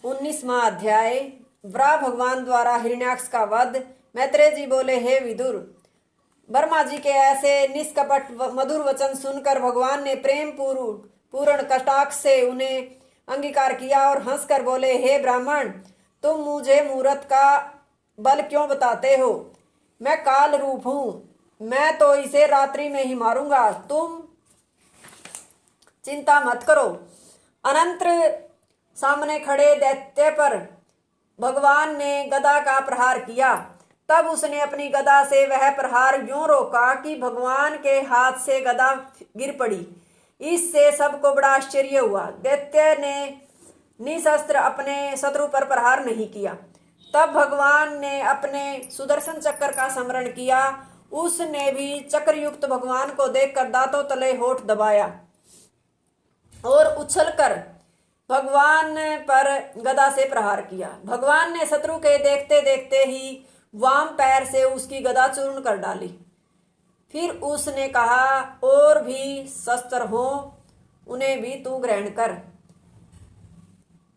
19वां अध्याय। वराह भगवान द्वारा हिरण्याक्ष का वध। मैत्रेय जी बोले, हे विदुर, ब्रह्मा जी के ऐसे निष्कपट मधुर वचन सुनकर भगवान ने प्रेम पूर्ण कटाक्ष से उन्हें अंगीकार किया और हंसकर बोले, हे ब्राह्मण, तुम मुझे मूरत का बल क्यों बताते हो? मैं काल रूप हूं, मैं तो इसे रात्रि में ही मारूंगा, तुम चिंता मत करो। अनंतर सामने खड़े दैत्य पर भगवान ने गदा का प्रहार किया। तब उसने अपनी गदा से वह प्रहार यूं रोका कि भगवान के हाथ से गदा गिर पड़ी। इससे सबको बड़ा आश्चर्य हुआ। दैत्य ने निशस्त्र अपने शत्रु पर प्रहार नहीं किया। तब भगवान ने अपने सुदर्शन चक्र का स्मरण किया। उसने भी चक्रयुक्त भगवान को देखकर दांतों तले होठ दबाया और उछलकर भगवान पर गदा से प्रहार किया। भगवान ने शत्रु के देखते देखते ही वाम पैर से उसकी गदा चूर्ण कर डाली। फिर उसने कहा, और भी शस्त्र हो, उन्हें भी तू ग्रहण कर।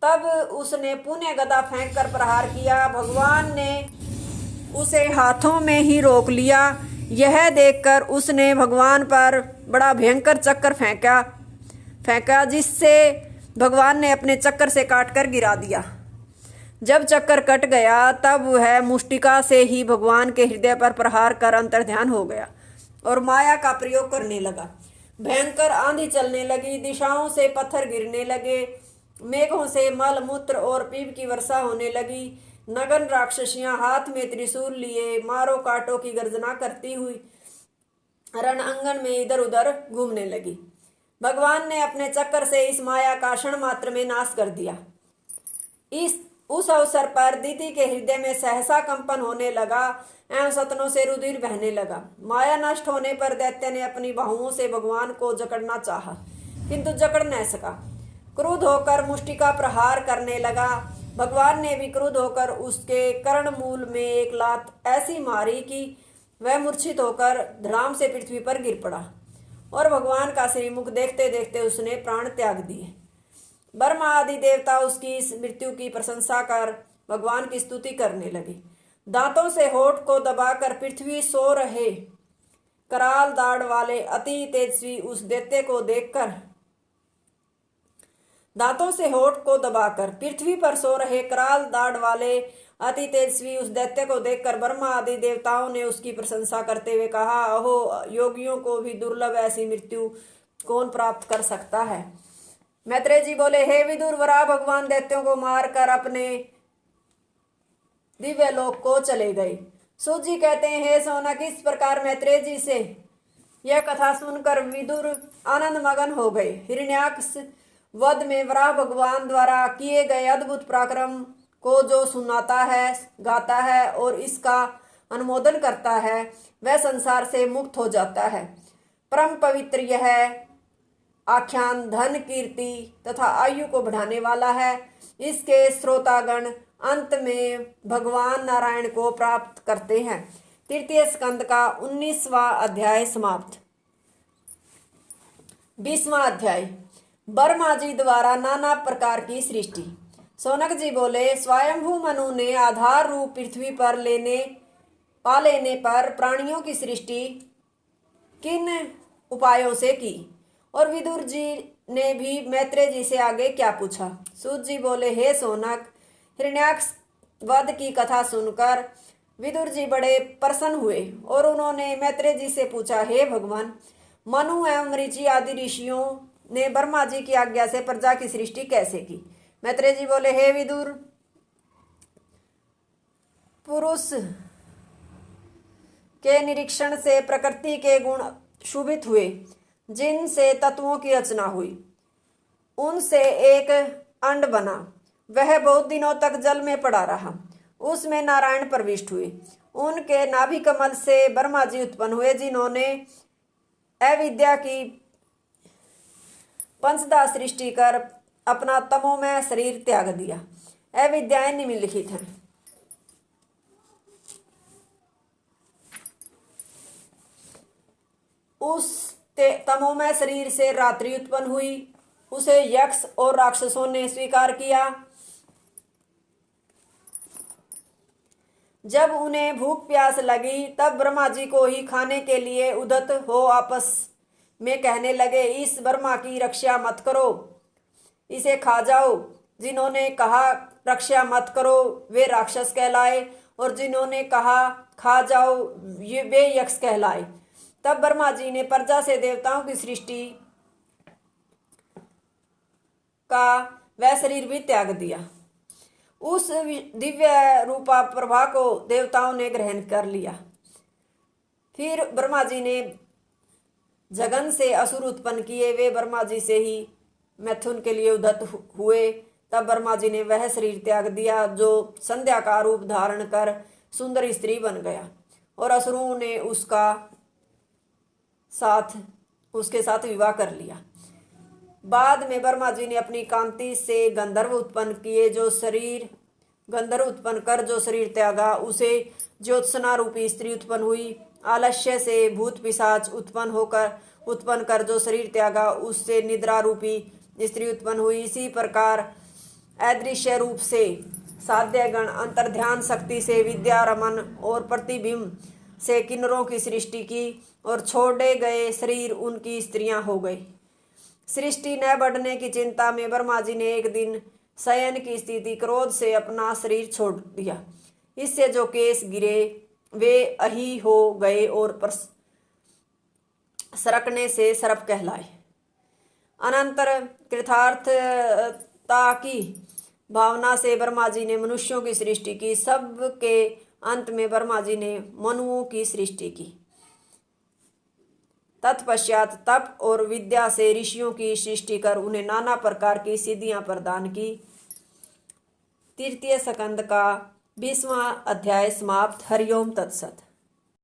तब उसने पुनः गदा फेंक कर प्रहार किया। भगवान ने उसे हाथों में ही रोक लिया। यह देखकर उसने भगवान पर बड़ा भयंकर चक्कर फेंका जिससे भगवान ने अपने चक्कर से काटकर गिरा दिया। जब चक्कर कट गया तब वह मुष्टिका से ही भगवान के हृदय पर प्रहार कर अंतर्ध्यान हो गया और माया का प्रयोग करने लगा। भयंकर आंधी चलने लगी, दिशाओं से पत्थर गिरने लगे, मेघों से मल मूत्र और पीप की वर्षा होने लगी। नगन राक्षसियां हाथ में त्रिशूल लिए मारो काटो की गर्जना करती हुई रण आंगन में इधर उधर घूमने लगी। भगवान ने अपने चक्कर से इस माया का क्षण मात्र में नाश कर दिया। उस अवसर पर दीति के हृदय में सहसा कंपन होने लगा एवं सतनों से रुधिर बहने लगा। माया नष्ट होने पर दैत्य ने अपनी बाहुओं से भगवान को जकड़ना चाहा, किंतु जकड़ न सका। क्रुद्ध होकर मुष्टिका प्रहार करने लगा। भगवान ने भी क्रुद्ध होकर उसके कर्ण मूल में एक लात ऐसी मारी कि वह मूर्छित होकर धड़ाम से पृथ्वी पर गिर पड़ा और भगवान का श्रीमुख देखते देखते उसने प्राण त्याग दिए। ब्रह्मा आदि देवता उसकी इस मृत्यु की प्रशंसा कर भगवान की स्तुति करने लगे। दांतों से होठ को दबाकर पृथ्वी सो रहे कराल दाढ़ वाले अति तेजस्वी उस दैत्य को देखकर दांतों से होठ को दबाकर पृथ्वी पर सो रहे कराल दाढ़ वाले अति तेजस्वी उस दैत्य को देखकर ब्रह्मा आदि देवताओं ने उसकी प्रशंसा करते हुए कहा, अहो, योगियों को भी दुर्लभ ऐसी मृत्यु कौन प्राप्त कर सकता है? मैत्रेय जी बोले, हे विदुर, वराह भगवान दैत्यों को मारकर अपने दिव्य लोक को चले गए। सूत जी कहते हैं, हे सौनक, इस प्रकार मैत्रेय जी से यह कथा सुनकर विदुर आनंद मगन हो गए। हिरण्याक्ष वध में वराह भगवान द्वारा किए गए अद्भुत पराक्रम को जो सुनाता है, गाता है और इसका अनुमोदन करता है, वह संसार से मुक्त हो जाता है। परम पवित्र यह आख्यान धन, कीर्ति तथा आयु को बढ़ाने वाला है। इसके श्रोतागण अंत में भगवान नारायण को प्राप्त करते हैं। तृतीय स्कंद का 19वां अध्याय समाप्त। 20वां अध्याय। ब्रह्मा जी द्वारा नाना प्रकार की सृष्टि। सौनक जी बोले, स्वयंभू मनु ने आधार रूप पृथ्वी पर पा लेने पर प्राणियों की सृष्टि किन उपायों से की? और विदुर जी ने भी मैत्रेय जी से आगे क्या पूछा? सूत जी बोले, हे सौनक, हिरण्याक्ष वध की कथा सुनकर विदुर जी बड़े प्रसन्न हुए और उन्होंने मैत्रेय जी से पूछा, हे भगवान, मनु एवं ऋषि आदि ऋषियों ने ब्रह्मा जी की आज्ञा से प्रजा की सृष्टि कैसे की? मैत्रेय जी बोले, हे विदुर, पुरुष के निरीक्षण से प्रकृति के गुण शुभित हुए, जिनसे तत्वों की रचना हुई। उनसे एक अंड बना, वह बहुत दिनों तक जल में पड़ा रहा। उसमें नारायण प्रविष्ट हुए। उनके नाभि कमल से ब्रह्मा जी उत्पन्न हुए, जिन्होंने अविद्या की पंचदा सृष्टि कर अपना तमोमय शरीर त्याग दिया। अविद्याएं निम्नलिखित हैं। उस तमोमय शरीर से रात्रि उत्पन्न हुई। उसे यक्ष और राक्षसों ने स्वीकार किया। जब उन्हें भूख प्यास लगी तब ब्रह्मा जी को ही खाने के लिए उद्यत हो आपस में कहने लगे, इस ब्रह्मा की रक्षा मत करो, इसे खा जाओ। जिन्होंने कहा रक्षा मत करो वे राक्षस कहलाए, और जिन्होंने कहा खा जाओ ये वे यक्ष कहलाए। तब ब्रह्मा जी ने प्रजा से देवताओं की सृष्टि का वह शरीर भी त्याग दिया। उस दिव्य रूपा प्रभा को देवताओं ने ग्रहण कर लिया। फिर ब्रह्मा जी ने जगन से असुर उत्पन्न किए, वे ब्रह्मा जी से ही मैथुन के लिए उद्यत हुए। तब ब्रह्मा जी ने वह शरीर त्याग दिया जो संध्या का रूप धारण कर सुंदर स्त्री बन गया, और असुरों ने उसके साथ विवाह कर लिया। बाद में ब्रह्मा जी ने अपनी कांति से गंधर्व उत्पन्न किए, गंधर्व उत्पन्न कर जो शरीर त्यागा उसे ज्योत्सना रूपी स्त्री उत्पन्न हुई। आलस्य से भूत पिशाच उत्पन्न कर जो शरीर त्यागा उससे निद्रा रूपी स्त्री उत्पन्न हुई। इसी प्रकार अदृश्य रूप से साध्य गण, अंतर्ध्यान शक्ति से विद्या रमन और प्रतिबिंब से किन्नरों की सृष्टि की, और छोड़े गए शरीर उनकी स्त्रियां हो गई। सृष्टि न बढ़ने की चिंता में ब्रह्मा जी ने एक दिन शयन की स्थिति क्रोध से अपना शरीर छोड़ दिया। इससे जो केस गिरे वे अही हो गए और सरकने से सर्प कहलाए। अनंतर कृतार्थता की भावना से ब्रह्मा जी ने मनुष्यों की सृष्टि की। सब के अंत में ब्रह्मा जी ने मनुओं की सृष्टि की। तत्पश्चात तप और विद्या से ऋषियों की सृष्टि कर उन्हें नाना प्रकार की सिद्धियां प्रदान की। तृतीय स्कंद का 20वां अध्याय समाप्त। हरिओम तत्सत।